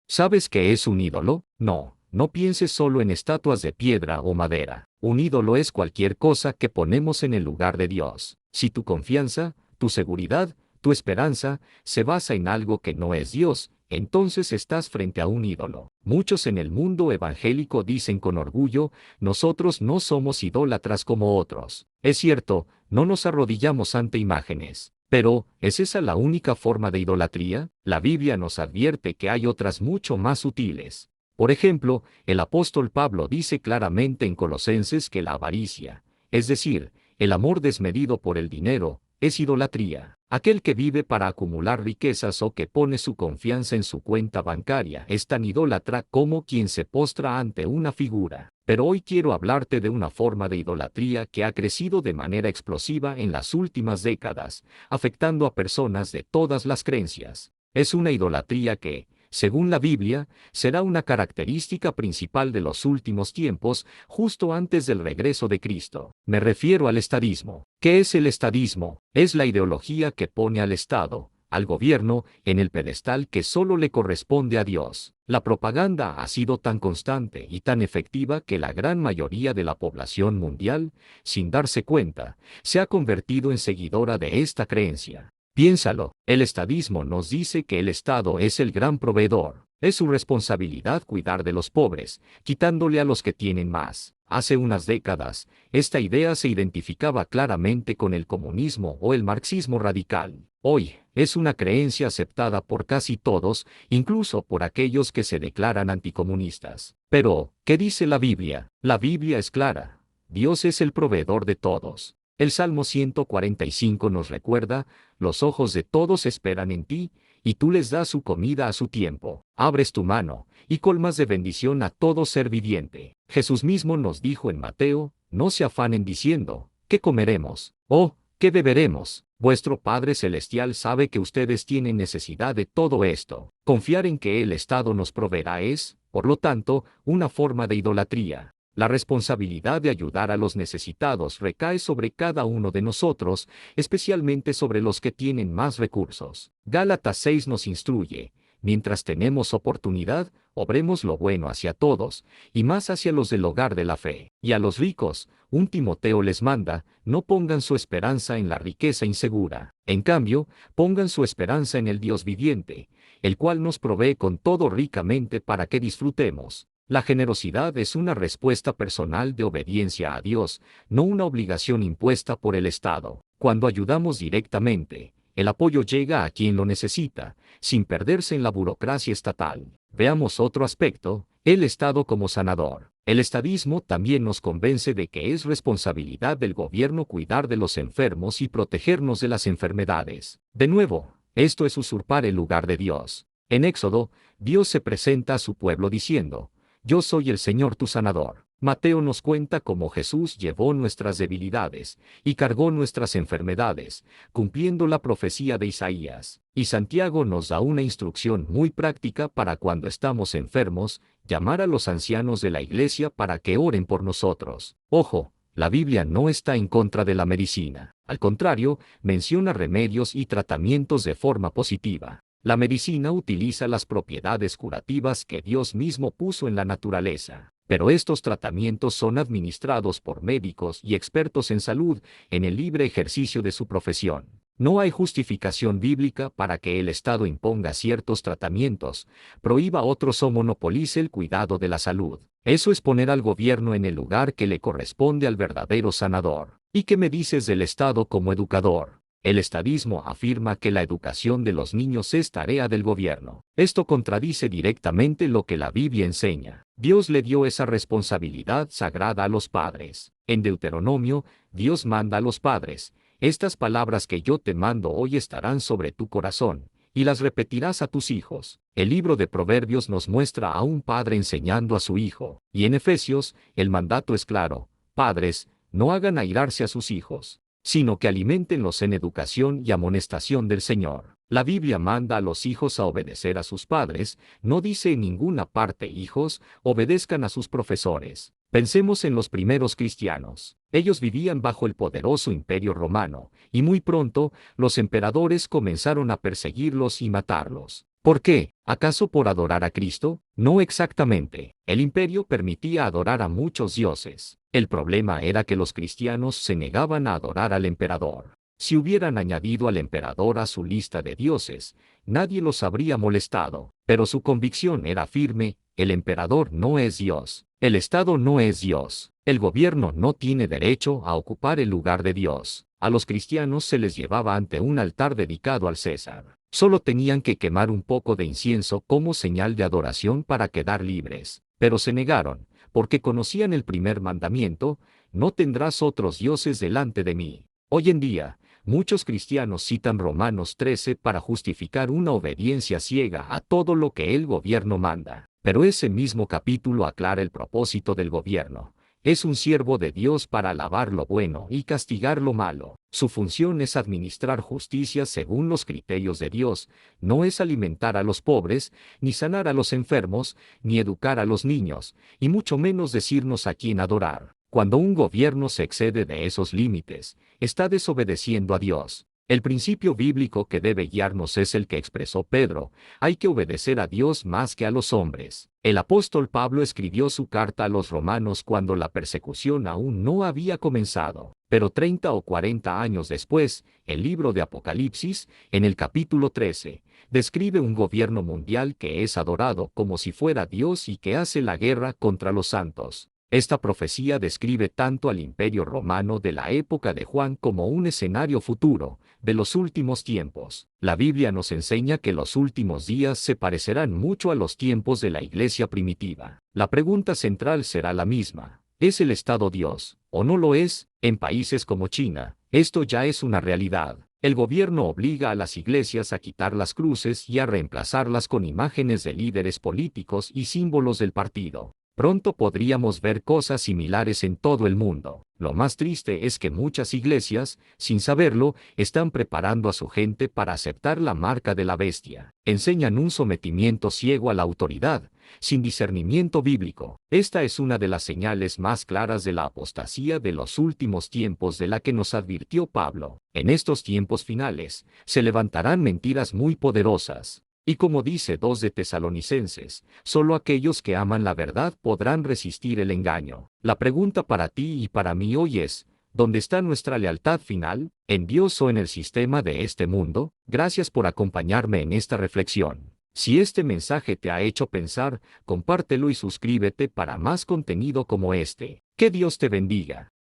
¿Sabes qué es un ídolo? No, no pienses solo en estatuas de piedra o madera. Un ídolo es cualquier cosa que ponemos en el lugar de Dios. Si tu confianza, tu seguridad, tu esperanza, se basa en algo que no es Dios, entonces estás frente a un ídolo. Muchos en el mundo evangélico dicen con orgullo, nosotros no somos idólatras como otros. Es cierto, no nos arrodillamos ante imágenes. Pero, ¿es esa la única forma de idolatría? La Biblia nos advierte que hay otras mucho más sutiles. Por ejemplo, el apóstol Pablo dice claramente en Colosenses que la avaricia, es decir, el amor desmedido por el dinero, es idolatría. Aquel que vive para acumular riquezas o que pone su confianza en su cuenta bancaria es tan idólatra como quien se postra ante una figura. Pero hoy quiero hablarte de una forma de idolatría que ha crecido de manera explosiva en las últimas décadas, afectando a personas de todas las creencias. Es una idolatría que, según la Biblia, será una característica principal de los últimos tiempos, justo antes del regreso de Cristo. Me refiero al estadismo. ¿Qué es el estadismo? Es la ideología que pone al Estado, al gobierno, en el pedestal que solo le corresponde a Dios. La propaganda ha sido tan constante y tan efectiva que la gran mayoría de la población mundial, sin darse cuenta, se ha convertido en seguidora de esta creencia. Piénsalo, el estadismo nos dice que el Estado es el gran proveedor. Es su responsabilidad cuidar de los pobres, quitándole a los que tienen más. Hace unas décadas, esta idea se identificaba claramente con el comunismo o el marxismo radical. Hoy, es una creencia aceptada por casi todos, incluso por aquellos que se declaran anticomunistas. Pero, ¿qué dice la Biblia? La Biblia es clara. Dios es el proveedor de todos. El Salmo 145 nos recuerda, los ojos de todos esperan en ti, y tú les das su comida a su tiempo. Abres tu mano, y colmas de bendición a todo ser viviente. Jesús mismo nos dijo en Mateo, no se afanen diciendo, ¿qué comeremos? ¿O qué beberemos? Vuestro Padre Celestial sabe que ustedes tienen necesidad de todo esto. Confiar en que el Estado nos proveerá es, por lo tanto, una forma de idolatría. La responsabilidad de ayudar a los necesitados recae sobre cada uno de nosotros, especialmente sobre los que tienen más recursos. Gálatas 6 nos instruye, mientras tenemos oportunidad, obremos lo bueno hacia todos, y más hacia los del hogar de la fe. Y a los ricos, 1 Timoteo les manda, no pongan su esperanza en la riqueza insegura. En cambio, pongan su esperanza en el Dios viviente, el cual nos provee con todo ricamente para que disfrutemos. La generosidad es una respuesta personal de obediencia a Dios, no una obligación impuesta por el Estado. Cuando ayudamos directamente, el apoyo llega a quien lo necesita, sin perderse en la burocracia estatal. Veamos otro aspecto, el Estado como sanador. El estadismo también nos convence de que es responsabilidad del gobierno cuidar de los enfermos y protegernos de las enfermedades. De nuevo, esto es usurpar el lugar de Dios. En Éxodo, Dios se presenta a su pueblo diciendo, yo soy el Señor tu sanador. Mateo nos cuenta cómo Jesús llevó nuestras debilidades y cargó nuestras enfermedades, cumpliendo la profecía de Isaías. Y Santiago nos da una instrucción muy práctica para cuando estamos enfermos, llamar a los ancianos de la iglesia para que oren por nosotros. Ojo, la Biblia no está en contra de la medicina. Al contrario, menciona remedios y tratamientos de forma positiva. La medicina utiliza las propiedades curativas que Dios mismo puso en la naturaleza, pero estos tratamientos son administrados por médicos y expertos en salud en el libre ejercicio de su profesión. No hay justificación bíblica para que el Estado imponga ciertos tratamientos, prohíba otros o monopolice el cuidado de la salud. Eso es poner al gobierno en el lugar que le corresponde al verdadero sanador. ¿Y qué me dices del Estado como educador? El estadismo afirma que la educación de los niños es tarea del gobierno. Esto contradice directamente lo que la Biblia enseña. Dios le dio esa responsabilidad sagrada a los padres. En Deuteronomio, Dios manda a los padres, estas palabras que yo te mando hoy estarán sobre tu corazón, y las repetirás a tus hijos. El libro de Proverbios nos muestra a un padre enseñando a su hijo. Y en Efesios, el mandato es claro, padres, no hagan airarse a sus hijos, sino que aliméntenlos en educación y amonestación del Señor. La Biblia manda a los hijos a obedecer a sus padres, no dice en ninguna parte hijos, obedezcan a sus profesores. Pensemos en los primeros cristianos. Ellos vivían bajo el poderoso imperio romano, y muy pronto, los emperadores comenzaron a perseguirlos y matarlos. ¿Por qué? ¿Acaso por adorar a Cristo? No exactamente. El imperio permitía adorar a muchos dioses. El problema era que los cristianos se negaban a adorar al emperador. Si hubieran añadido al emperador a su lista de dioses, nadie los habría molestado. Pero su convicción era firme: el emperador no es Dios. El Estado no es Dios. El gobierno no tiene derecho a ocupar el lugar de Dios. A los cristianos se les llevaba ante un altar dedicado al César. Solo tenían que quemar un poco de incienso como señal de adoración para quedar libres. Pero se negaron, porque conocían el primer mandamiento: no tendrás otros dioses delante de mí. Hoy en día, muchos cristianos citan Romanos 13 para justificar una obediencia ciega a todo lo que el gobierno manda. Pero ese mismo capítulo aclara el propósito del gobierno. Es un siervo de Dios para alabar lo bueno y castigar lo malo. Su función es administrar justicia según los criterios de Dios. No es alimentar a los pobres, ni sanar a los enfermos, ni educar a los niños, y mucho menos decirnos a quién adorar. Cuando un gobierno se excede de esos límites, está desobedeciendo a Dios. El principio bíblico que debe guiarnos es el que expresó Pedro: hay que obedecer a Dios más que a los hombres. El apóstol Pablo escribió su carta a los romanos cuando la persecución aún no había comenzado. Pero 30 o 40 años después, el libro de Apocalipsis, en el capítulo 13, describe un gobierno mundial que es adorado como si fuera Dios y que hace la guerra contra los santos. Esta profecía describe tanto al imperio romano de la época de Juan como un escenario futuro, de los últimos tiempos. La Biblia nos enseña que los últimos días se parecerán mucho a los tiempos de la iglesia primitiva. La pregunta central será la misma: ¿es el Estado Dios, o no lo es? En países como China, esto ya es una realidad. El gobierno obliga a las iglesias a quitar las cruces y a reemplazarlas con imágenes de líderes políticos y símbolos del partido. Pronto podríamos ver cosas similares en todo el mundo. Lo más triste es que muchas iglesias, sin saberlo, están preparando a su gente para aceptar la marca de la bestia. Enseñan un sometimiento ciego a la autoridad, sin discernimiento bíblico. Esta es una de las señales más claras de la apostasía de los últimos tiempos, de la que nos advirtió Pablo. En estos tiempos finales, se levantarán mentiras muy poderosas. Y como dice 2 de Tesalonicenses, solo aquellos que aman la verdad podrán resistir el engaño. La pregunta para ti y para mí hoy es: ¿dónde está nuestra lealtad final? ¿En Dios o en el sistema de este mundo? Gracias por acompañarme en esta reflexión. Si este mensaje te ha hecho pensar, compártelo y suscríbete para más contenido como este. Que Dios te bendiga.